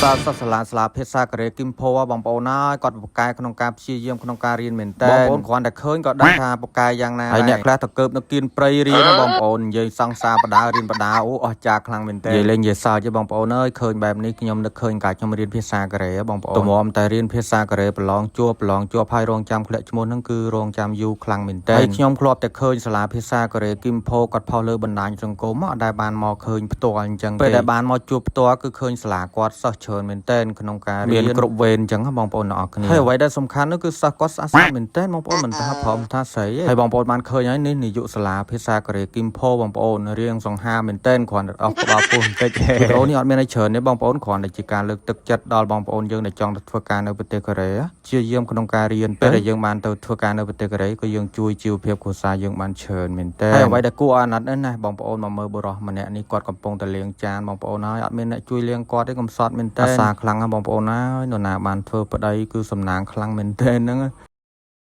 សាភាសាកូរ៉េគីមផូបងប្អូនហើយគាត់បកកាយក្នុងការព្យាយាមក្នុងការរៀនមែនតើបងប្អូនគ្រាន់តែឃើញក៏ដឹងថាបកកាយយ៉ាងណាហើយអ្នកខ្លះទៅកើបនៅគៀនព្រៃរៀនណាបងប្អូននិយាយសង្សារបដារៀនបដាអូអស់ចាខ្លាំងមែនតើនិយាយលេងនិយាយសើចទេបងប្អូនអើយឃើញបែបនេះខ្ញុំនឹកឃើញការខ្ញុំរៀនភាសាកូរ៉េបងប្អូនទំមតែរៀនភាសាកូរ៉េប្រឡងជាប់ហើយរងចាំធ្លាក់ឈ្មោះហ្នឹងគឺរងចាំយូរខ្លាំងមែនតើហើយខ្ញុំធ្លាប់តែឃើញសាលាភាសាកូរ៉េគីមផូគាត់ផុសលើបណ្ដាញសង្គមអត់ដែលបានមកឃើញផ្ទាល់អញ្ចឹងពេលដែលបានមកជួបផ្ទាល់គឺឃើញសាលាគាត់សិស្សច្រើនមែនតើក្នុងការរៀនមានគ្រប់វេនអញ្ចឹងបងប្អូនទាំងអស់គ្នាហើយអ្វីដែលសំខាន់នោះគឺសិស្សគាត់ស្អាតមែនតើបងប្អូនមិនថាព្រមថាស្រីទេហើយបងប្អូនបានឃើញហើយនេះនាយកសាលាភាសាកូរ៉េគីមផូបងប្អូនរៀងសង្ហាមែនតើគ្រាន់តែអស់ក្បាលពោះបន្តិចវីដេអូនេះអត់មានអីច្រើនទេបងប្អូនគ្រាន់តែជាការលើកទឹកចិត្តដល់បងប្អូនយើងដែលចង់ទៅធ្វើការនៅប្រទេសកូរ៉េជាយាមក្នុងការរៀនពេលដែលយើងបានទៅធ្វើការនៅប្រទេសកូរ៉េក៏យើងជួយជីវភាពគ្រួសារយើងបានច្រើនមែនតើហើយអ្វីដែលគួរអាណិតណាស់បងប្អូនមកមើលបុរសម្នាក់នេះគាត់កំពុងតែលាងចានបងប្អូនហើយអត់មានអ្នកជួយលាងគាត់ទេកំសត់មែនតើអាសាខ្លាំងណាស់បងប្អូនហើយនរណាបានធ្វើប្តីគឺសំណាងខ្លាំងមែនតើហ្នឹង